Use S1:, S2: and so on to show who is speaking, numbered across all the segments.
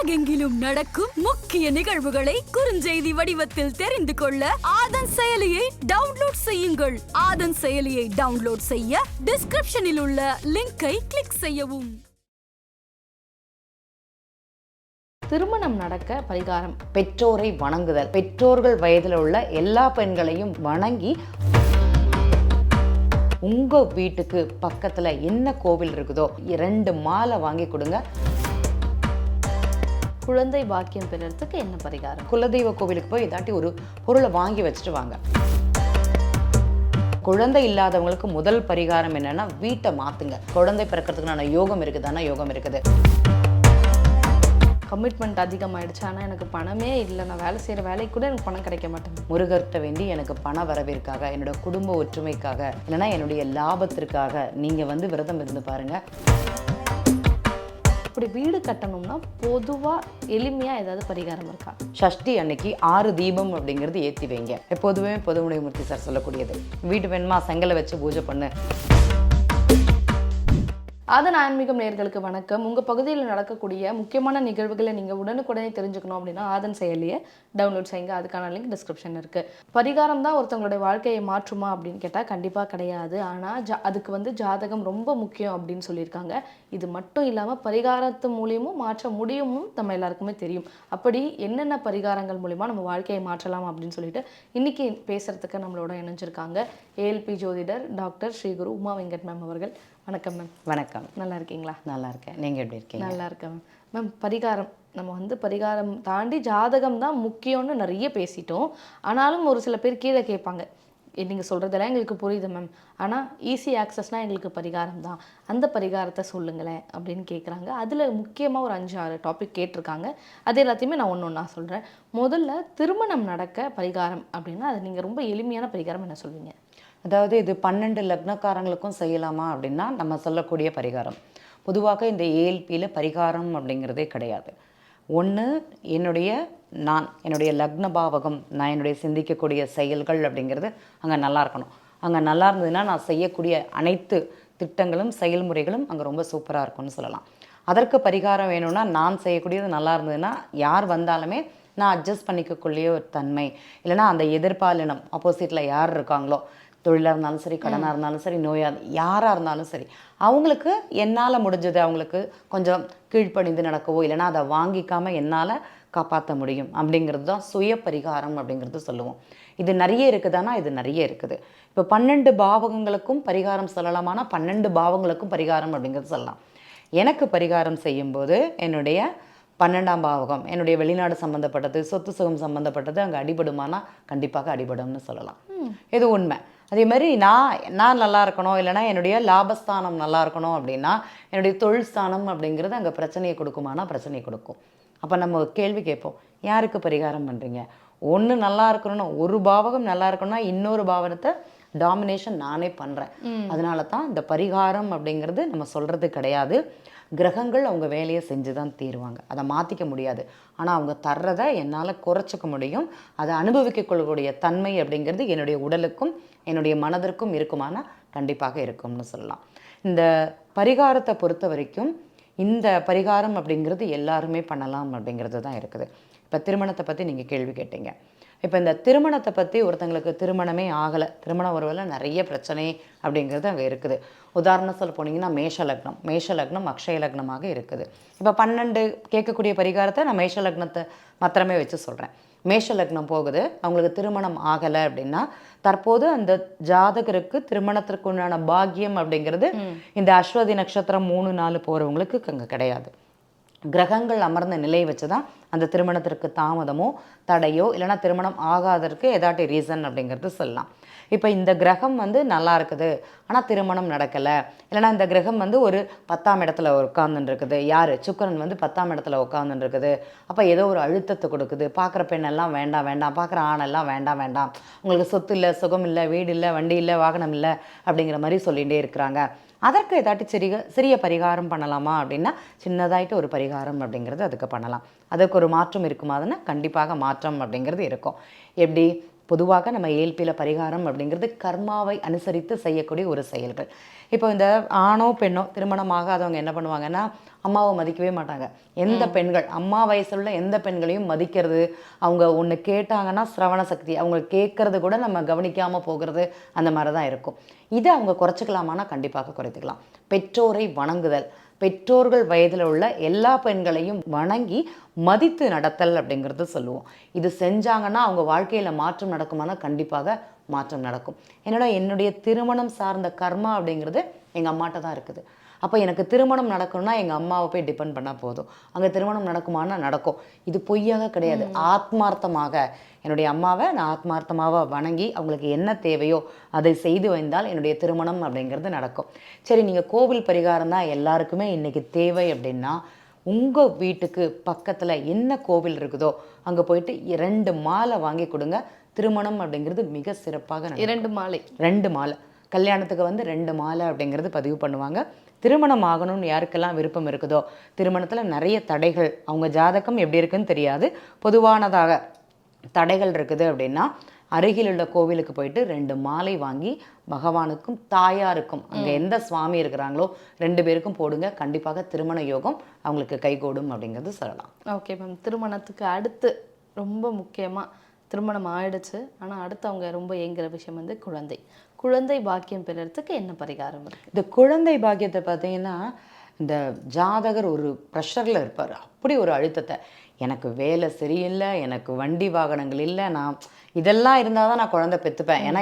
S1: உலகெங்கிலும் நடக்கும் முக்கிய நிகழ்வுகளை குறுஞ்செய்தி வடிவத்தில் தெரிந்து கொள்ள ஆதன் செயலியை டவுன்லோட் செய்யுங்கள். ஆதன் செயலியை டவுன்லோட் செய்ய டிஸ்கிரிப்ஷனில் உள்ள லிங்கை கிளிக் செய்யவும்.
S2: திருமணம் நடக்க பரிகாரம்.
S3: பெற்றோரை வணங்குதல். பெற்றோர்கள் வயதில் உள்ள எல்லா பெண்களையும் வணங்கி உங்க வீட்டுக்கு பக்கத்துல என்ன கோவில் இருக்குதோ 2 மாலை வாங்கி கொடுங்க.
S2: குழந்தை பாக்கியம் பெறறதுக்கு என்ன பரிகாரம்?
S3: குலதெய்வ கோவிலுக்கு போய் இதாட்டி ஒரு பொருளை வாங்கி வச்சுட்டு வாங்க. குழந்தை இல்லாதவங்களுக்கு முதல் பரிகாரம் என்னன்னா வீட்டை மாத்துங்க. குழந்தை பிறக்கிறதுக்கான யோகம் இருக்குதானா? யோகம் இருக்குது.
S2: கமிட்மெண்ட் அதிகமாயிடுச்சு, ஆனால் எனக்கு பணமே இல்லை, நான் வேலை செய்கிற வேலைக்கு கூட எனக்கு பணம் கிடைக்க மாட்டேங்குது.
S3: முருகர்கிட்ட வேண்டி எனக்கு பண வரவிற்காக, என்னோட குடும்ப ஒற்றுமைக்காக, இல்லைன்னா என்னுடைய லாபத்திற்காக நீங்கள் விரதம் இருந்து பாருங்க.
S2: இப்படி வீடு கட்டணும்னா பொதுவாக எளிமையாக ஏதாவது பரிகாரம் இருக்கா?
S3: சஷ்டி அன்னைக்கு 6 தீபம் அப்படிங்கிறது ஏற்றி வைங்க. எப்போதுமே பொதுவுடையமூர்த்தி சார் சொல்லக்கூடியது. வீட்டு வேணுமா செங்கலை வச்சு பூஜை பண்ணு.
S2: ஆதன் ஆன்மீகம் நேயர்களுக்கு வணக்கம். உங்கள் பகுதியில் நடக்கக்கூடிய முக்கியமான நிகழ்வுகளை நீங்கள் உடனுக்குடனே தெரிஞ்சுக்கணும் அப்படின்னா ஆதன் செயலியை டவுன்லோட் செய்யுங்க. அதுக்கான லிங்க் டிஸ்கிரிப்ஷன் இருக்குது. பரிகாரம் தான் ஒருத்தவங்களுடைய வாழ்க்கையை மாற்றுமா அப்படின்னு கேட்டால் கண்டிப்பாக கிடையாது. ஆனால் அதுக்கு ஜாதகம் ரொம்ப முக்கியம் அப்படின்னு சொல்லியிருக்காங்க. இது மட்டும் இல்லாமல் பரிகாரத்து மூலியமும் மாற்ற முடியுமும் நம்ம எல்லாருக்குமே தெரியும். அப்படி என்னென்ன பரிகாரங்கள் மூலிமா நம்ம வாழ்க்கையை மாற்றலாம் அப்படின்னு சொல்லிட்டு இன்றைக்கி பேசுகிறதுக்கு நம்மளோட இணைஞ்சிருக்காங்க ஏஎல்பி ஜோதிடர் டாக்டர் ஸ்ரீகுரு உமா வெங்கட் மேம் அவர்கள். வணக்கம் மேம்.
S3: வணக்கம்.
S2: நல்லா இருக்கீங்களா?
S3: நல்லா இருக்கேன். நீங்கள் எப்படி இருக்கீங்க?
S2: நல்லா இருக்கேன் மேம். மேம், பரிகாரம் நம்ம பரிகாரம் தாண்டி ஜாதகம் தான் முக்கியம்னு நிறைய பேசிட்டோம். ஆனாலும் ஒரு சில பேர் கீழே கேட்பாங்க, நீங்கள் சொல்கிறதெல்லாம் எங்களுக்கு புரியுது மேம், ஆனால் ஈஸி ஆக்சஸ்னால் எங்களுக்கு பரிகாரம் தான், அந்த பரிகாரத்தை சொல்லுங்களேன் அப்படின்னு கேட்குறாங்க. அதில் முக்கியமாக ஒரு 5-6 டாபிக் கேட்டிருக்காங்க. அது எல்லாத்தையுமே நான் ஒன்று ஒன்றா சொல்கிறேன். முதல்ல திருமணம் நடக்க பரிகாரம் அப்படின்னா அது நீங்கள் ரொம்ப எளிமையான பரிகாரம் என்ன சொல்வீங்க?
S3: அதாவது இது 12 லக்னக்காரங்களுக்கும் செய்யலாமா அப்படின்னா நம்ம சொல்லக்கூடிய பரிகாரம். பொதுவாக இந்த ஏஎல்பியில் பரிகாரம் அப்படிங்கிறதே கிடையாது. ஒன்று என்னுடைய லக்ன பாவகம், நான் என்னுடைய சிந்திக்கக்கூடிய செயல்கள் அப்படிங்கிறது அங்கே நல்லா இருக்கணும். அங்கே நல்லா இருந்ததுன்னா நான் செய்யக்கூடிய அனைத்து திட்டங்களும் செயல்முறைகளும் அங்கே ரொம்ப சூப்பராக இருக்கும்னு சொல்லலாம். அதற்கு பரிகாரம் வேணும்னா நான் செய்யக்கூடியது நல்லா இருந்ததுன்னா யார் வந்தாலுமே நான் அட்ஜஸ்ட் பண்ணிக்கக்கூடிய ஒரு தன்மை, இல்லைனா அந்த எதிர்பாலினம் ஆப்போசிட்டில் யார் இருக்காங்களோ, தொழிலாக இருந்தாலும் சரி, கடனாக இருந்தாலும் சரி, நோயாக யாராக இருந்தாலும் சரி, அவங்களுக்கு என்னால் முடிஞ்சது அவங்களுக்கு கொஞ்சம் கீழ்ப்பணிந்து நடக்கவோ, இல்லைனா அதை வாங்கிக்காமல் என்னால் காப்பாற்ற முடியும் அப்படிங்கிறது தான் சுய பரிகாரம் அப்படிங்கிறது சொல்லுவோம். இது நிறைய இருக்குதானா? இது நிறைய இருக்குது. இப்போ 12 பாவகங்களுக்கும் பரிகாரம் சொல்லலாமானா 12 பாவங்களுக்கும் பரிகாரம் அப்படிங்கிறது சொல்லலாம். எனக்கு பரிகாரம் செய்யும்போது என்னுடைய 12ஆம் பாவகம், என்னுடைய வெளிநாடு சம்மந்தப்பட்டது, சொத்து சுகம் சம்மந்தப்பட்டது அங்கே அடிபடுமானா கண்டிப்பாக அடிபடும்னு சொல்லலாம். இது உண்மை. அதே மாதிரி நான் நல்லா இருக்கணும், இல்லைனா என்னுடைய லாபஸ்தானம் நல்லா இருக்கணும் அப்படின்னா என்னுடைய தொழில் ஸ்தானம் அப்படிங்கிறது அங்கே பிரச்சனையை கொடுக்குமானா பிரச்சனையை கொடுக்கும். அப்போ நம்ம கேள்வி கேட்போம், யாருக்கு பரிகாரம் பண்ணுறீங்க? ஒன்று நல்லா இருக்கணும்னா, ஒரு பாவகம் நல்லா இருக்கணும்னா இன்னொரு பாவகத்தை டாமினேஷன் நானே பண்ணுறேன். அதனால தான் இந்த பரிகாரம் அப்படிங்கிறது நம்ம சொல்கிறது கிடையாது. கிரகங்கள் அவங்க வேலையை செஞ்சு தான் தீருவாங்க, அதை மாற்றிக்க முடியாது. ஆனால் அவங்க தர்றதை என்னால் குறைச்சிக்க முடியும். அதை அனுபவிக்க கொள்ளக்கூடிய தன்மை அப்படிங்கிறது என்னுடைய உடலுக்கும் என்னுடைய மனதிற்கும் இருக்குமானா கண்டிப்பாக இருக்கும்னு சொல்லலாம். இந்த பரிகாரத்தை பொறுத்த வரைக்கும் இந்த பரிகாரம் அப்படிங்கிறது எல்லாருமே பண்ணலாம் அப்படிங்கிறது தான் இருக்குது. இப்போ திருமணத்தை பற்றி நீங்கள் கேள்வி கேட்டீங்க. இப்போ இந்த திருமணத்தை பற்றி ஒருத்தங்களுக்கு திருமணமே ஆகலை, திருமண உறவில் நிறைய பிரச்சனை அப்படிங்கிறது அங்கே இருக்குது. உதாரணம் சொல்ல போனீங்கன்னா மேஷ லக்னம் அக்ஷய லக்னமாக இருக்குது. இப்போ 12 கேட்கக்கூடிய பரிகாரத்தை நான் மேஷ லக்னத்தை மாத்திரமே வச்சு சொல்கிறேன். மேஷ லக்னம் போகுது, அவங்களுக்கு திருமணம் ஆகலை அப்படின்னா தற்போது அந்த ஜாதகருக்கு திருமணத்திற்கு உண்டான பாக்கியம் அப்படிங்கிறது இந்த அஸ்வதி நட்சத்திரம் 3-4 போகிறவங்களுக்கு அங்கே கிடையாது. கிரகங்கள் அமர்ந்த நிலை வச்சு தான் அந்த திருமணத்திற்கு தாமதமோ தடையோ இல்லைனா திருமணம் ஆகாதற்கு ஏதாட்டி ரீசன் அப்படிங்கிறது சொல்லலாம். இப்போ இந்த கிரகம் நல்லா இருக்குது ஆனால் திருமணம் நடக்கலை, இல்லைனா இந்த கிரகம் ஒரு 10ஆம் இடத்துல உட்காந்துன்னு இருக்குது, யார் சுக்கிரன் 10ஆம் இடத்துல உட்காந்துன்னு இருக்குது. அப்போ ஏதோ ஒரு அழுத்தத்தை கொடுக்குது. பார்க்குற பெண்ணெல்லாம் வேண்டாம் வேண்டாம், பார்க்குற ஆணெல்லாம் வேண்டாம் வேண்டாம், உங்களுக்கு சொத்து இல்லை, சுகம் இல்லை, வீடு இல்லை, வண்டி இல்லை, வாகனம் இல்லை அப்படிங்கிற மாதிரி சொல்லிகிட்டே இருக்கிறாங்க. அதற்கு ஏதாட்டி சிறிய பரிகாரம் பண்ணலாமா அப்படின்னா சின்னதாயிட்டு ஒரு பரிகாரம் அப்படிங்கிறது அதுக்கு பண்ணலாம். அதுக்கு ஒரு மாற்றம் இருக்குமாதுன்னா கண்டிப்பாக மாற்றம் அப்படிங்கிறது இருக்கும். எப்படி பொதுவாக நம்ம ஏல்பியில் பரிகாரம் அப்படிங்கிறது கர்மாவை அனுசரித்து செய்யக்கூடிய ஒரு செயல்கள். இப்போ இந்த ஆணோ பெண்ணோ திருமணம் ஆகாதவங்க என்ன பண்ணுவாங்கன்னா அம்மாவை மதிக்கவே மாட்டாங்க. எந்த பெண்கள் அம்மா வயசுல உள்ள எந்த பெண்களையும் மதிக்கிறது, அவங்க ஒன்று கேட்டாங்கன்னா சிரவண சக்தி, அவங்க கேட்கறது கூட நம்ம கவனிக்காமல் போகிறது, அந்த மாதிரி தான் இருக்கும். இதை அவங்க குறைச்சிக்கலாமான்னா கண்டிப்பாக குறைத்துக்கலாம். பெற்றோரை வணங்குதல், பெற்றோர்கள் வயதில் உள்ள எல்லா பெண்களையும் வணங்கி மதித்து நடத்தல் அப்படிங்கிறது சொல்லுவோம். இது செஞ்சாங்கன்னா அவங்க வாழ்க்கையில் மாற்றம் நடக்குமானா கண்டிப்பாக மாற்றம் நடக்கும். என்னுடைய திருமணம் சார்ந்த கர்மா அப்படிங்கிறது எங்கள் அம்மாட்ட தான் இருக்குது. அப்போ எனக்கு திருமணம் நடக்கணும்னா எங்கள் அம்மாவை போய் டிபெண்ட் பண்ணால் போதும். அங்கே திருமணம் நடக்குமானா நடக்கும். இது பொய்யாக கிடையாது. ஆத்மார்த்தமாக என்னுடைய அம்மாவை நான் ஆத்மார்த்தமாக வணங்கி அவங்களுக்கு என்ன தேவையோ அதை செய்து வந்தால் என்னுடைய திருமணம் அப்படிங்கிறது நடக்கும். சரி, நீங்கள் கோவில் பரிகாரம் தான் எல்லாருக்குமே இன்றைக்கி தேவை அப்படின்னா உங்கள் வீட்டுக்கு பக்கத்தில் என்ன கோவில் இருக்குதோ அங்கே போயிட்டு 2 மாலை வாங்கி கொடுங்க. திருமணம் அப்படிங்கிறது மிக சிறப்பாக 2 மாலை கல்யாணத்துக்கு வந்து 2 மாலை அப்படிங்கிறது பதிவு பண்ணுவாங்க. திருமணம் ஆகணும்னு யாருக்கெல்லாம் விருப்பம் இருக்குதோ, திருமணத்தில் நிறைய தடைகள், அவங்க ஜாதகம் எப்படி இருக்குன்னு தெரியாது, பொதுவானதாக தடைகள் இருக்குது அப்படின்னா அருகில் உள்ள கோவிலுக்கு போயிட்டு 2 மாலை வாங்கி பகவானுக்கும் தாயாருக்கும் அங்கே எந்த சுவாமி இருக்கிறாங்களோ 2 பேருக்கும் போடுங்க. கண்டிப்பாக திருமண யோகம் அவங்களுக்கு கைகூடும் அப்படிங்கிறது சொல்லலாம்.
S2: Okay ma'am. திருமணத்துக்கு அடுத்து ரொம்ப முக்கியமாக திருமணம் ஆயிடுச்சு, ஆனால் அடுத்து அவங்க ரொம்ப ஏங்குற விஷயம் வந்து குழந்தை பாக்கியம் பெறறதுக்கு என்ன பரிகாரம் இருக்குது?
S3: இந்த குழந்தை பாக்கியத்தை பார்த்தீங்கன்னா இந்த ஜாதகர் ஒரு ப்ரெஷரில் இருப்பார். அப்படி ஒரு அழுத்தத்தை, எனக்கு வேலை சரியில்லை, எனக்கு வண்டி வாகனங்கள் இல்லை, நான் இதெல்லாம் இருந்தால் தான் நான் குழந்தை பெற்றுப்பேன், ஏன்னா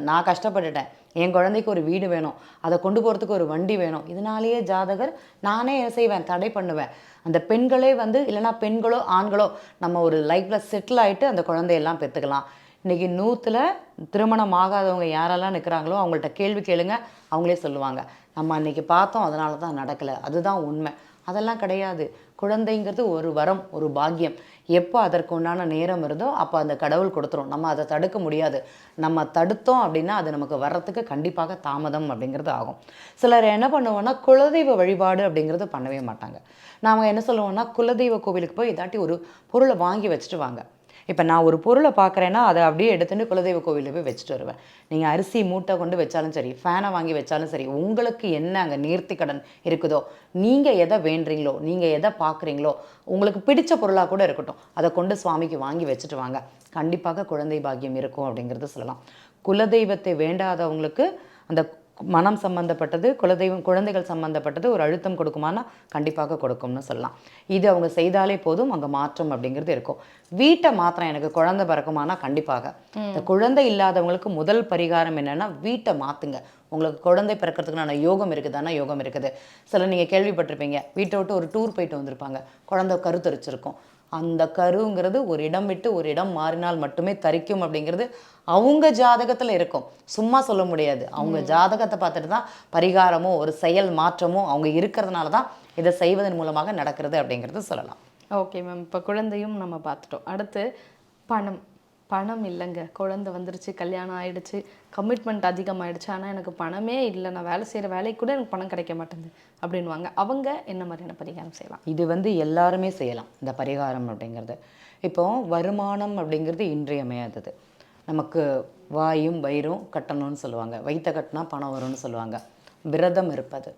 S3: நான் கஷ்டப்பட்டுட்டேன், என் குழந்தைக்கு ஒரு வீடு வேணும், அதை கொண்டு போகிறதுக்கு ஒரு வண்டி வேணும், இதனாலேயே ஜாதகர் நானே செய்வேன், தடை பண்ணுவேன். அந்த பெண்களே வந்து இல்லைனா பெண்களோ ஆண்களோ நம்ம ஒரு லைஃப்பில் செட்டில் ஆகிட்டு அந்த குழந்தையெல்லாம் பெற்றுக்கலாம். இன்றைக்கி 100ல் திருமணம் ஆகாதவங்க யாரெல்லாம் நிற்கிறாங்களோ அவங்கள்ட்ட கேள்வி கேளுங்க, அவங்களே சொல்லுவாங்க, நம்ம அன்றைக்கி பார்த்தோம் அதனால தான் நடக்கலை, அதுதான் உண்மை. அதெல்லாம் கிடையாது. குழந்தைங்கிறது ஒரு வரம், ஒரு பாக்கியம். எப்போ அதற்கு உண்டான நேரம் இருந்தோ அப்போ அந்த கடவுள் கொடுத்துரும். நம்ம அதை தடுக்க முடியாது. நம்ம தடுத்தோம் அப்படின்னா அது நமக்கு வர்றதுக்கு கண்டிப்பாக தாமதம் அப்படிங்கிறது ஆகும். சிலர் என்ன பண்ணுவோன்னா குலதெய்வ வழிபாடு அப்படிங்கிறது பண்ணவே மாட்டாங்க. நாம் என்ன சொல்லுவோம்னா குலதெய்வ கோவிலுக்கு போய் இதாட்டி ஒரு பொருளை வாங்கி வச்சுட்டு வாங்க. இப்போ நான் ஒரு பொருளை பார்க்குறேன்னா அதை அப்படியே எடுத்துகிட்டு குலதெய்வ கோவிலில் போய் வச்சுட்டு வருவேன். நீங்கள் அரிசி மூட்டை கொண்டு வச்சாலும் சரி, ஃபேனை வாங்கி வச்சாலும் சரி, உங்களுக்கு என்ன அங்கே நேர்த்தி கடன் இருக்குதோ, நீங்கள் எதை வேண்டுறீங்களோ, நீங்கள் எதை பார்க்குறீங்களோ, உங்களுக்கு பிடிச்ச பொருளாக கூட இருக்கட்டும், அதை கொண்டு சுவாமிக்கு வாங்கி வச்சுட்டு வாங்க. கண்டிப்பாக குழந்தை பாக்கியம் இருக்கும் அப்படிங்கிறது சொல்லலாம். குலதெய்வத்தை வேண்டாதவங்களுக்கு அந்த மனம் சம்மந்தப்பட்டது, குழந்தைகள் சம்மந்தப்பட்டது ஒரு அழுத்தம் கொடுக்குமானா கண்டிப்பாக கொடுக்கும்னு சொல்லலாம். இது அவங்க செய்தாலே போதும், அங்கே மாற்றம் அப்படிங்கிறது இருக்கும். வீட்டை மாத்திரம் எனக்கு குழந்தை பிறக்குமானா கண்டிப்பாக. இந்த குழந்தை இல்லாதவங்களுக்கு முதல் பரிகாரம் என்னென்னா வீட்டை மாற்றுங்க. உங்களுக்கு குழந்தை பிறக்கிறதுக்குனான யோகம் இருக்குதானா? யோகம் இருக்குது. சில நீங்கள் கேள்விப்பட்டிருப்பீங்க, வீட்டை விட்டு ஒரு டூர் போயிட்டு வந்திருப்பாங்க, குழந்தை கருத்தரிச்சிருக்கும். அந்த கருங்கிறது ஒரு இடம் விட்டு ஒரு இடம் மாறினால் மட்டுமே தரிக்கும் அப்படிங்கிறது அவங்க ஜாதகத்தில் இருக்கும். சும்மா சொல்ல முடியாது. அவங்க ஜாதகத்தை பார்த்துட்டு தான் பரிகாரமோ ஒரு செயல் மாற்றமோ அவங்க இருக்கிறதுனால தான் இதை செய்வதன் மூலமாக நடக்கிறது அப்படிங்கிறது சொல்லலாம்.
S2: Okay ma'am. இப்போ குழந்தையும் நம்ம பார்த்துட்டோம். அடுத்து பணம் இல்லைங்க, குழந்தை வந்துருச்சு, கல்யாணம் ஆகிடுச்சு, கமிட்மெண்ட் அதிகமாகிடுச்சு, ஆனால் எனக்கு பணமே இல்லை, நான் வேலை செய்கிற வேலைக்கு கூட எனக்கு பணம் கிடைக்க மாட்டேங்குது அப்படின்வாங்க. அவங்க என்ன மாதிரியான பரிகாரம் செய்யலாம்?
S3: இது எல்லாருமே செய்யலாம் இந்த பரிகாரம் அப்படிங்கிறது. இப்போது வருமானம் அப்படிங்கிறது இன்றியமையாதது. நமக்கு வாயும் வயிறும் கட்டணும்னு சொல்லுவாங்க, வயிற்ற கட்டினா பணம் வரும்னு சொல்லுவாங்க. விரதம் இருப்பது,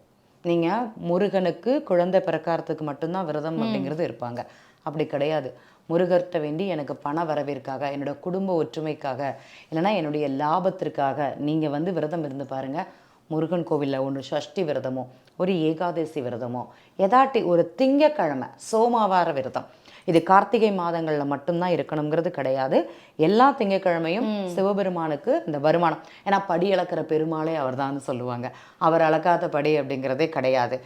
S3: நீங்கள் முருகனுக்கு குழந்தை பிறக்காரத்துக்கு மட்டும்தான் விரதம் அப்படிங்கிறது இருப்பாங்க. அப்படி கிடையாது. முருகர்கிட்ட வேண்டி எனக்கு பண வரவிற்காக, என்னோட குடும்ப ஒற்றுமைக்காக, இல்லைனா என்னுடைய லாபத்திற்காக நீங்கள் விரதம் இருந்து பாருங்கள். முருகன் கோவிலில் ஒன்று சஷ்டி விரதமோ ஒரு ஏகாதசி விரதமோ எதாட்டி ஒரு திங்கக்கிழமை சோமவார விரதம், இது கார்த்திகை மாதங்களில் மட்டும்தான் இருக்கணுங்கிறது கிடையாது. எல்லா திங்கக்கிழமையும் சிவபெருமானுக்கு இந்த வருமானம், ஏன்னா படி அளக்கிற பெருமாளே அவர் தான் சொல்லுவாங்க, அவர் அளக்காத படி அப்படிங்கிறதே கிடையாது.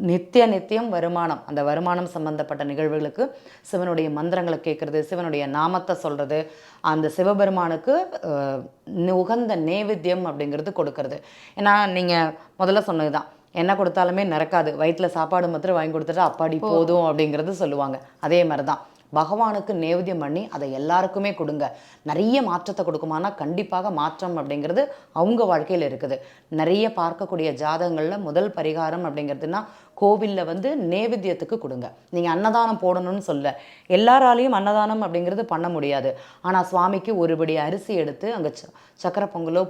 S3: நித்தியம் வருமானம், அந்த வருமானம் சம்பந்தப்பட்ட நிகழ்வுகளுக்கு சிவனுடைய மந்திரங்களை கேட்குறது, சிவனுடைய நாமத்தை சொல்கிறது, அந்த சிவபெருமானுக்கு உகந்த நேவேத்தியம் அப்படிங்கிறது கொடுக்கறது. ஏன்னா நீங்கள் முதல்ல சொன்னது தான், என்ன கொடுத்தாலுமே நடக்காது, வயிற்றில் சாப்பாடு மாத்திரம் வாங்கி கொடுத்துட்டு அப்பாடி போதும் அப்படிங்கிறது சொல்லுவாங்க. அதே மாதிரி தான் பகவானுக்கு நேவேத்தியம் பண்ணி அதை எல்லாருக்குமே கொடுங்க. நிறைய மாற்றத்தை கொடுக்குமானா கண்டிப்பாக மாற்றம் அப்படிங்கிறது அவங்க வாழ்க்கையில் இருக்குது. நிறைய பார்க்கக்கூடிய ஜாதகங்களில் முதல் பரிகாரம் அப்படிங்கிறதுனா கோவிலில் வந்து நேவேத்தியத்துக்கு கொடுங்க. நீங்கள் அன்னதானம் போடணும்னு சொல்ல, எல்லாராலையும் அன்னதானம் அப்படிங்கிறது பண்ண முடியாது. ஆனால் சுவாமிக்கு ஒருபடி அரிசி எடுத்து அங்கே சக்கரை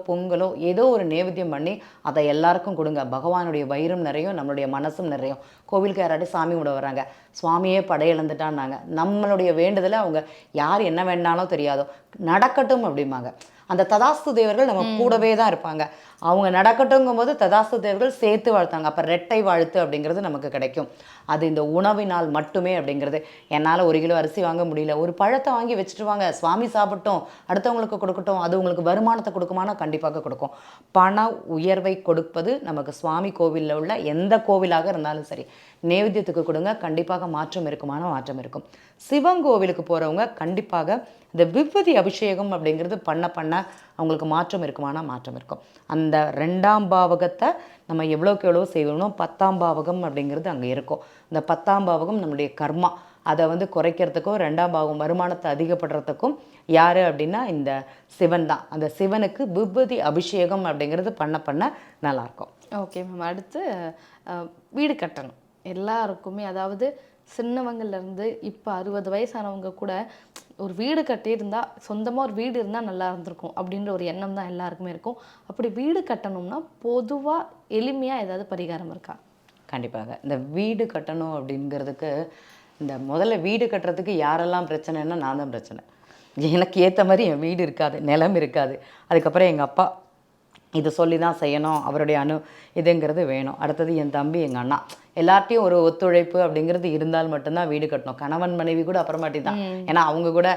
S3: பொங்கலோ ஏதோ ஒரு நேவேத்தியம் பண்ணி அதை எல்லாருக்கும் கொடுங்க. பகவானுடைய வயிறும் நிறையும், நம்மளுடைய மனசும் நிறையும். கோவிலுக்கு யாராட்டி சாமி விட வராங்க, சுவாமியே படையிழந்துட்டான்னாங்க, நம்மளுடைய வேண்டுதலை அவங்க யார் என்ன வேணாலும் தெரியாதோ நடக்கட்டும் அப்படிம்பாங்க. அந்த ததாஸ்து தேவர்கள் நம்ம கூடவே தான் இருப்பாங்க. அவங்க நடக்கட்டுங்கும் போது ததாஸ்து தேவர்கள் சேர்த்து வாழ்த்தாங்க. அப்போ ரெட்டை வாழ்த்து அப்படிங்கிறது நமக்கு கிடைக்கும். அது இந்த உணவினால் மட்டுமே அப்படிங்கிறது. என்னால் 1 கிலோ அரிசி வாங்க முடியல, ஒரு பழத்தை வாங்கி வச்சுட்டு வாங்க, சுவாமி சாப்பிட்டோம், அடுத்தவங்களுக்கு கொடுக்கட்டும், அது உங்களுக்கு வருமானத்தை கொடுக்குமானா கண்டிப்பாக கொடுக்கும். பண உயர்வை கொடுப்பது நமக்கு சுவாமி கோவிலில் உள்ள எந்த கோவிலாக இருந்தாலும் சரி, நேவேத்தியத்துக்கு கொடுங்க, கண்டிப்பாக மாற்றம் இருக்குமான மாற்றம் இருக்கும். சிவன் கோவிலுக்கு போகிறவங்க கண்டிப்பாக இந்த விபூதி அபிஷேகம் அப்படிங்கிறது பண்ண அவங்களுக்கு மாற்றம் இருக்குமானா மாற்றம் இருக்கும். அந்த 2ஆம் பாவகத்தை நம்ம எவ்வளோக்கு எவ்வளோ செய்யணும், 10ஆம் பாவகம் அப்படிங்கிறது அங்கே இருக்கும். இந்த 10ஆம் பாவகம் நம்மளுடைய கர்மா, அதை வந்து குறைக்கிறதுக்கும் 2ஆம் பாவம் வருமானத்தை அதிகப்படுறதுக்கும் யார் அப்படின்னா இந்த சிவன் தான். அந்த சிவனுக்கு விபூதி அபிஷேகம் அப்படிங்கிறது பண்ண நல்லாயிருக்கும்.
S2: Okay ma'am. அடுத்து வீடு கட்டணும் எல்லாருக்குமே, அதாவது சின்னவங்கள்லேருந்து இப்போ 60 வயசானவங்க கூட ஒரு வீடு கட்டியிருந்தா, சொந்தமாக ஒரு வீடு இருந்தால் நல்லா இருந்திருக்கும் அப்படின்ற ஒரு எண்ணம் தான் எல்லாருக்குமே இருக்கும். அப்படி வீடு கட்டணும்னா பொதுவாக எளிமையாக ஏதாவது பரிகாரம் இருக்கா?
S3: கண்டிப்பாக. இந்த வீடு கட்டணும் அப்படிங்கிறதுக்கு, இந்த முதல்ல வீடு கட்டுறதுக்கு யாரெல்லாம் பிரச்சனைன்னா நான் தான் பிரச்சனை. எனக்கு ஏற்ற மாதிரி என் வீடு இருக்காது, நிலம் இருக்காது. அதுக்கப்புறம் எங்கள் அப்பா இது சொல்லி தான் செய்யணும், அவருடைய இதுங்கிறது வேணும். அடுத்தது என் தம்பி, எங்கள் அண்ணா, எல்லார்ட்டையும் ஒரு ஒத்துழைப்பு அப்படிங்கிறது இருந்தால் மட்டும்தான் வீடு கட்டணும். கணவன் மனைவி கூட அப்புறமாட்டி தான், ஏன்னா அவங்க கூட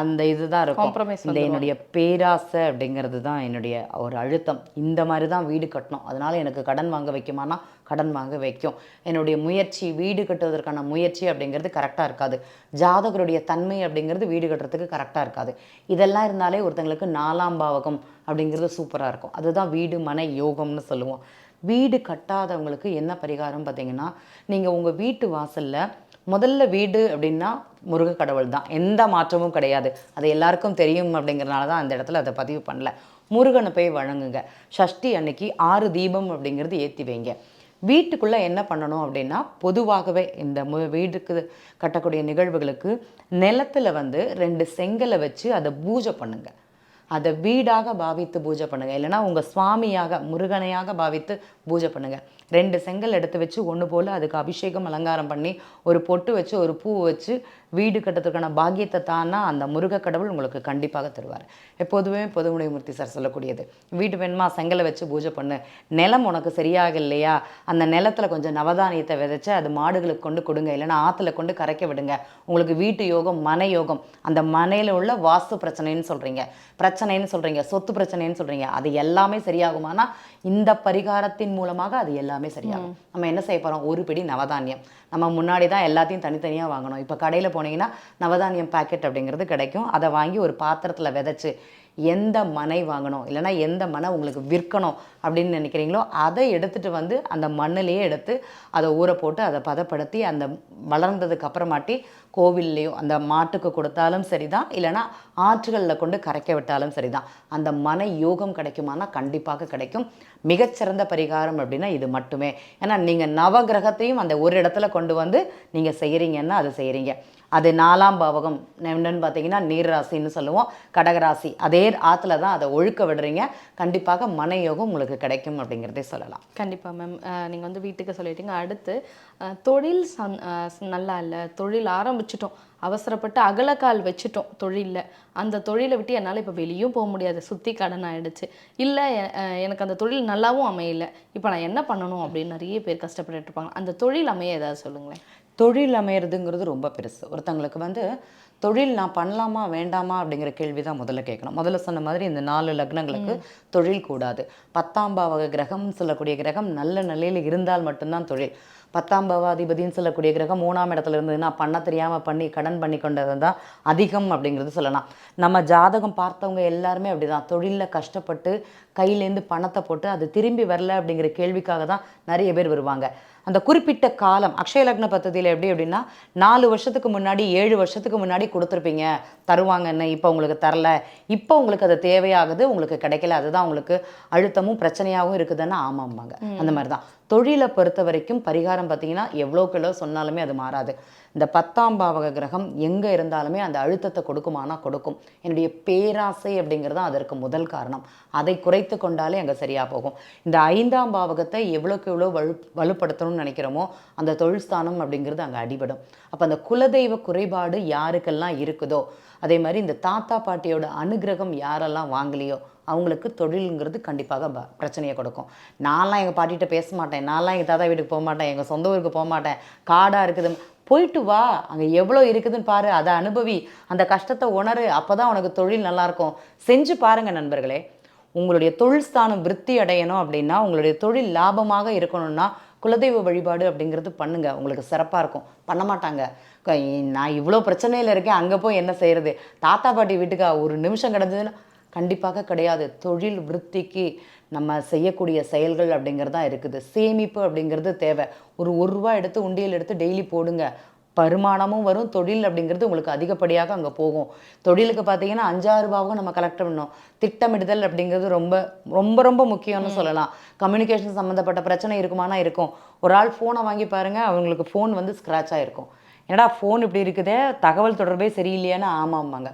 S3: அந்த இதுதான் இருக்கும். இந்த என்னுடைய பேராசை அப்படிங்கிறது தான் என்னுடைய ஒரு அழுத்தம். இந்த மாதிரி தான் வீடு கட்டணும், அதனால எனக்கு கடன் வாங்க வைக்குமானா கடன் வாங்க வைக்கும். என்னுடைய முயற்சி, வீடு கட்டுவதற்கான முயற்சி அப்படிங்கிறது கரெக்டாக இருக்காது. ஜாதகருடைய தன்மை அப்படிங்கிறது வீடு கட்டுறதுக்கு கரெக்டாக இருக்காது. இதெல்லாம் இருந்தாலே ஒருத்தங்களுக்கு 4ஆம் பாவகம் அப்படிங்கிறது சூப்பராக இருக்கும். அதுதான் வீடு மனை யோகம்னு சொல்லுவோம். வீடு கட்டாதவங்களுக்கு என்ன பரிகாரம் பார்த்தீங்கன்னா, நீங்கள் உங்கள் வீட்டு வாசலில் முதல்ல வீடு அப்படின்னா முருக கடவுள் தான், எந்த மாற்றமும் கிடையாது. அது எல்லாருக்கும் தெரியும் அப்படிங்கிறனால தான் அந்த இடத்துல அதை பதிவு பண்ணல. முருகனை போய் வணங்குங்க. சஷ்டி அன்னைக்கு 6 தீபம் அப்படிங்கிறது ஏற்றி வைங்க. வீட்டுக்குள்ளே என்ன பண்ணணும் அப்படின்னா, பொதுவாகவே இந்த வீட்டுக்கு கட்டக்கூடிய நிகழ்வுகளுக்கு நிலத்தில் வந்து 2 செங்கலை வச்சு அதை பூஜை பண்ணுங்க. அதை வீடாக பாவித்து பூஜை பண்ணுங்கள். இல்லைனா உங்கள் சுவாமியாக முருகனையாக பாவித்து பூஜை பண்ணுங்கள். 2 செங்கல் எடுத்து வச்சு ஒன்று போல் அதுக்கு அபிஷேகம் அலங்காரம் பண்ணி ஒரு பொட்டு வச்சு ஒரு பூ வச்சு வீடு கட்டுறதுக்கான பாக்கியத்தை தானா அந்த முருக கடவுள் உங்களுக்கு கண்டிப்பாக தருவார். எப்போதுமே பொதுவுடைமூர்த்தி சார் சொல்லக்கூடியது, வீட்டு வேணுமா செங்கலை வச்சு பூஜை பண்ணு, நிலம் உனக்கு சரியாக இல்லையா அந்த நிலத்தில் கொஞ்சம் நவதானியத்தை விதைச்சு அது மாடுகளுக்கு கொண்டு கொடுங்க, இல்லைனா ஆற்றுல கொண்டு கரைக்க விடுங்க. உங்களுக்கு வீட்டு யோகம், மனை யோகம், அந்த மனையில் உள்ள வாஸ்து பிரச்சனைன்னு சொல்கிறீங்க, சொத்து பிரச்சனைன்னு சொல்கிறீங்க, அது எல்லாமே சரியாகுமானா இந்த பரிகாரத்தின் மூலமாக அது எல்லாமே சரியாகும். நம்ம என்ன செய்ய போகிறோம், ஒரு பிடி நவதானியம். நம்ம முன்னாடி தான் எல்லாத்தையும் தனித்தனியாக வாங்கணும். இப்போ கடையில் போனீங்கன்னா நவதானியம் பேக்கெட் அப்படிங்கிறது கிடைக்கும். அதை வாங்கி ஒரு பாத்திரத்தில் விதைச்சு எந்த மனை வாங்கணும், இல்லைனா எந்த மனை உங்களுக்கு விற்கணும் அப்படின்னு நினைக்கிறீங்களோ அதை எடுத்துகிட்டு வந்து அந்த மண்ணிலேயே எடுத்து அதை ஊற போட்டு அதை பதப்படுத்தி அந்த வளர்ந்ததுக்கு அப்புறமாட்டி கோவில்லையோ அந்த மாட்டுக்கு கொடுத்தாலும் சரிதான், இல்லைனா ஆற்றுகளில் கொண்டு கரைக்க விட்டாலும் சரிதான். அந்த மனை யோகம் கிடைக்குமானா கண்டிப்பாக கிடைக்கும். மிகச்சிறந்த பரிகாரம் அப்படின்னா இது மட்டுமே. ஏன்னா நீங்கள் நவகிரகத்தையும் அந்த ஒரு இடத்துல கொண்டு வந்து நீங்கள் செய்கிறீங்கன்னா அது செய்கிறீங்க. அது 4ஆம் பாவகம் என்னன்னு பார்த்தீங்கன்னா நீர் ராசின்னு சொல்லுவோம், கடகராசி. அதே ஆற்றுல தான் அதை ஒழுக்க விடுறீங்க. கண்டிப்பாக மனை யோகம் உங்களுக்கு கிடைக்கும் அப்படிங்கிறதே சொல்லலாம்.
S2: கண்டிப்பாக மேம். நீங்கள் வந்து வீட்டுக்கு சொல்லிட்டீங்க. அடுத்து தொழில் நல்லா இல்லை, தொழில் ஆரம்பிச்சிட்டோம், அவசரப்பட்டு அகலக்கால் வச்சுட்டோம் தொழிலில், அந்த தொழிலை விட்டு என்னால் இப்போ வெளியும் போக முடியாது, சுற்றி கடன் ஆகிடுச்சு, இல்லை எனக்கு அந்த தொழில் நல்லாவும் அமையலை, இப்போ நான் என்ன பண்ணணும் அப்படின்னு நிறைய பேர் கஷ்டப்பட்டுட்டு இருப்பாங்க. அந்த தொழில் அமைய ஏதாவது சொல்லுங்களேன்.
S3: தொழில் அமையிறதுங்கிறது ரொம்ப பெருசு. ஒருத்தங்களுக்கு வந்து தொழில் நான் பண்ணலாமா வேண்டாமா அப்படிங்கிற கேள்வி தான் முதல்ல கேட்கணும். முதல்ல சொன்ன மாதிரி இந்த 4 லக்னங்களுக்கு தொழில் கூடாது. 10ஆம் பாவக கிரகம்னு சொல்லக்கூடிய கிரகம் நல்ல நிலையில் இருந்தால் மட்டும்தான் தொழில். 10ஆம் பாவாதிபதினு சொல்லக்கூடிய கிரகம் 3ஆம் இடத்துல இருந்ததுன்னா பண்ண தெரியாமல் பண்ணி கடன் பண்ணி கொண்டது தான் அதிகம் அப்படிங்கிறது சொல்லலாம். நம்ம ஜாதகம் பார்த்தவங்க எல்லாருமே அப்படி தான், தொழிலில் கஷ்டப்பட்டு கையிலேருந்து பணத்தை போட்டு அது திரும்பி வரல அப்படிங்கிற கேள்விக்காக தான் நிறைய பேர் வருவாங்க. அந்த குறிப்பிட்ட காலம் அக்ஷய லக்ன பദ്ധதியில் எப்படி அப்படின்னா 4 வருஷத்துக்கு முன்னாடி 7 வருஷத்துக்கு முன்னாடி கொடுத்துருப்பீங்க தருவாங்கன்னு, இப்போ உங்களுக்கு தரல, இப்போ உங்களுக்கு அது தேவையாகுது, உங்களுக்கு கிடைக்கல, அதுதான் உங்களுக்கு அழுத்தமும் பிரச்சனையாகவும் இருக்குதுன்னு ஆமாம்பாங்க. அந்த மாதிரி தான் தொழிலை பொறுத்த வரைக்கும் பரிகாரம் பார்த்தீங்கன்னா எவ்வளோக்கு எவ்வளோ சொன்னாலுமே அது மாறாது. இந்த 10ஆம் பாவக கிரகம் எங்கே இருந்தாலுமே அந்த அழுத்தத்தை கொடுக்குமானா கொடுக்கும். என்னுடைய பேராசை அப்படிங்கிறது தான் அதற்கு முதல் காரணம். அதை குறைத்து கொண்டாலே அங்கே சரியாக போகும். இந்த 5ஆம் பாவகத்தை எவ்வளோக்கு எவ்வளோ வலுப்படுத்தணும்னு நினைக்கிறோமோ அந்த தொழில் ஸ்தானம் அப்படிங்கிறது அங்கே அடிபடும். அப்போ அந்த குலதெய்வ குறைபாடு யாருக்கெல்லாம் இருக்குதோ, அதே மாதிரி இந்த தாத்தா பாட்டியோட அனுகிரகம் யாரெல்லாம் வாங்கலையோ அவங்களுக்கு தொழிலுங்கிறது கண்டிப்பாக பிரச்சனையை கொடுக்கும். நான்லாம் எங்கள் பாட்டிகிட்ட பேச மாட்டேன், நான்லாம் எங்கள் தாத்தா வீட்டுக்கு போக மாட்டேன், எங்கள் சொந்த ஊருக்கு போக மாட்டேன், காடாக இருக்குது. போயிட்டு வா, அங்கே எவ்வளோ இருக்குதுன்னு பாரு, அதை அனுபவி, அந்த கஷ்டத்தை உணரு, அப்போ தான் உனக்கு தொழில் நல்லாயிருக்கும். செஞ்சு பாருங்கள் நண்பர்களே. உங்களுடைய தொழில் ஸ்தானம் விருத்தி அடையணும் அப்படின்னா, உங்களுடைய தொழில் லாபமாக இருக்கணும்னா குலதெய்வ வழிபாடு அப்படிங்கிறது பண்ணுங்க, உங்களுக்கு சிறப்பாக இருக்கும். பண்ண மாட்டாங்க, நான் இவ்வளோ பிரச்சனையில் இருக்கேன், அங்கே போய் என்ன செய்கிறது, தாத்தா பாட்டி வீட்டுக்கா ஒரு நிமிஷம் கிடந்ததுன்னா கண்டிப்பாக கிடையாது. தொழில் விருத்திக்கு நம்ம செய்யக்கூடிய செயல்கள் அப்படிங்கிறதா இருக்குது. சேமிப்பு அப்படிங்கிறது தேவை. ஒரு ரூபா எடுத்து உண்டியல் எடுத்து டெய்லி போடுங்க, வருமானமும் வரும். தொழில் அப்படிங்கிறது உங்களுக்கு அதிகப்படியாக அங்கே போகும். தொழிலுக்கு பார்த்தீங்கன்னா 5-6 ரூபாவும் நம்ம கலெக்ட் பண்ணணும். திட்டமிடுதல் அப்படிங்கிறது ரொம்ப ரொம்ப ரொம்ப முக்கியம்னு சொல்லலாம். கம்யூனிகேஷன் சம்மந்தப்பட்ட பிரச்சனை இருக்குமானா இருக்கும். ஒரு ஆள் ஃபோனை வாங்கி பாருங்கள், அவங்களுக்கு ஃபோன் வந்து ஸ்க்ராட்ச் ஆகிருக்கும். என்னடா ஃபோன் இப்படி இருக்குதே, தகவல் தொடர்பே சரியில்லையான்னு ஆமாம்பாங்க.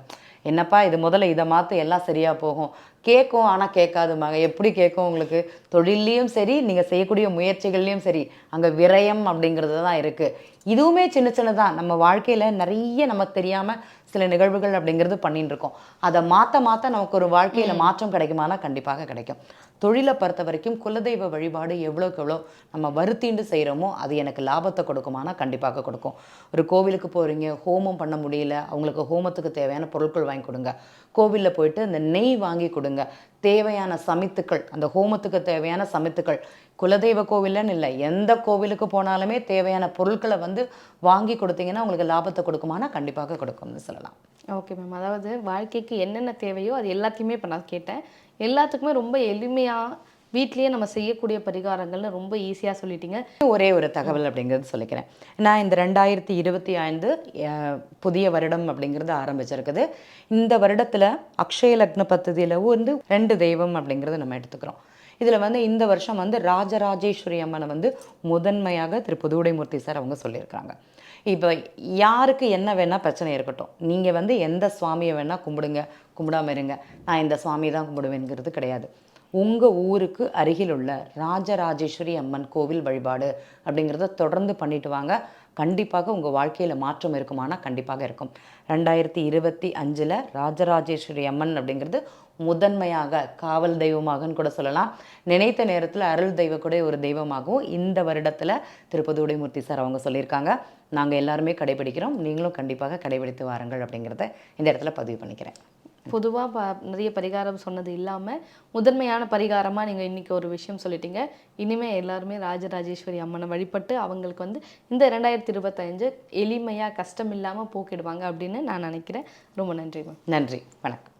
S3: என்னப்பா இது முதல்ல இதை மாற்ற எல்லாம் சரியாக போகும். கேட்கும், ஆனால் கேட்காதுமாங்க. எப்படி கேட்கும் உங்களுக்கு? தொழில்லையும் சரி, நீங்கள் செய்யக்கூடிய முயற்சிகள்லையும் சரி, அங்கே விரயம் அப்படிங்கிறது தான் இருக்குது. இதுவுமே சின்ன சின்னதான். நம்ம வாழ்க்கையில் நிறைய நமக்கு தெரியாமல் சில நிகழ்வுகள் அப்படிங்கிறது பண்ணிட்டு இருக்கோம். அதை மாற்ற நமக்கு ஒரு வாழ்க்கையில் மாற்றம் கிடைக்குமானா கண்டிப்பாக கிடைக்கும். தொழிலை பொறுத்த வரைக்கும் குலதெய்வ வழிபாடு எவ்வளோக்கு எவ்வளோ நம்ம வருத்திண்டு செய்கிறோமோ அது எனக்கு லாபத்தை கொடுக்குமானா கண்டிப்பாக கொடுக்கும். ஒரு கோவிலுக்கு போகிறீங்க, ஹோமம் பண்ண முடியல, அவங்களுக்கு ஹோமத்துக்கு தேவையான பொருட்கள் வாங்கி கொடுங்க. கோவிலில் போயிட்டு அந்த நெய் வாங்கி கொடுங்க. தேவையான சமித்துக்கள், அந்த ஹோமத்துக்கு தேவையான சமித்துக்கள், குலதெய்வ கோவில்னு இல்லை, எந்த கோவிலுக்கு போனாலுமே தேவையான பொருட்களை வந்து வாங்கி கொடுத்தீங்கன்னா உங்களுக்கு லாபத்தை கொடுக்குமானா கண்டிப்பாக கொடுக்கும்னு சொல்லலாம்.
S2: Okay ma'am. அதாவது வாழ்க்கைக்கு என்னென்ன தேவையோ அது எல்லாத்தையுமே இப்போ நான் கேட்டேன். எல்லாத்துக்குமே ரொம்ப எளிமையாக வீட்லேயே நம்ம செய்யக்கூடிய பரிகாரங்கள்னு ரொம்ப ஈஸியாக சொல்லிட்டீங்க.
S3: ஒரே ஒரு தகவல் அப்படிங்கிறது சொல்லிக்கிறேன். நான் இந்த 2025 புதிய வருடம் அப்படிங்கிறது ஆரம்பிச்சிருக்குது. இந்த வருடத்தில் அக்ஷய லக்ன பദ്ധதியில் வந்து 2 தெய்வம் அப்படிங்கிறது நம்ம எடுத்துக்கிறோம். இதில் வந்து இந்த வருஷம் வந்து ராஜராஜேஸ்வரி அம்மனை வந்து முதன்மையாக திரு புதுவுடைமூர்த்தி சார் அவங்க சொல்லியிருக்காங்க. இப்போ யாருக்கு என்ன வேணால் பிரச்சனை இருக்கட்டும், நீங்கள் வந்து எந்த சுவாமியை வேணால் கும்பிடுங்க, கும்பிடாமல் இருங்க. நான் இந்த சுவாமியை தான் கும்பிடுவேங்கிறது கிடையாது. உங்கள் ஊருக்கு அருகில் உள்ள ராஜராஜேஸ்வரி அம்மன் கோவில் வழிபாடு அப்படிங்கிறத தொடர்ந்து பண்ணிட்டு வாங்க. கண்டிப்பாக உங்கள் வாழ்க்கையில் மாற்றம் இருக்குமானா கண்டிப்பாக இருக்கும். 2025 ராஜராஜேஸ்வரி அம்மன் அப்படிங்கிறது முதன்மையாக காவல் தெய்வமாகன்னு கூட சொல்லலாம். நினைத்த நேரத்தில் அருள் தெய்வக்கூட ஒரு தெய்வமாகவும் இந்த வருடத்தில் திருப்பதியுடைமூர்த்தி சார் அவங்க சொல்லியிருக்காங்க. நாங்கள் எல்லாருமே கடைபிடிக்கிறோம், நீங்களும் கண்டிப்பாக கடைபிடித்து வாருங்கள் அப்படிங்கிறத இந்த இடத்துல பதிவு பண்ணிக்கிறேன்.
S2: பொதுவாக நிறைய பரிகாரம் சொன்னது இல்லாமல் முதன்மையான பரிகாரமாக நீங்கள் இன்றைக்கி ஒரு விஷயம் சொல்லிட்டீங்க. இனிமேல் எல்லாருமே ராஜராஜேஸ்வரி அம்மனை வழிபட்டு அவங்களுக்கு வந்து இந்த 2025 எளிமையாக கஷ்டம் இல்லாமல் போக்கிடுவாங்க அப்படின்னு நான் நினைக்கிறேன். ரொம்ப நன்றி மேம்.
S3: நன்றி, வணக்கம்.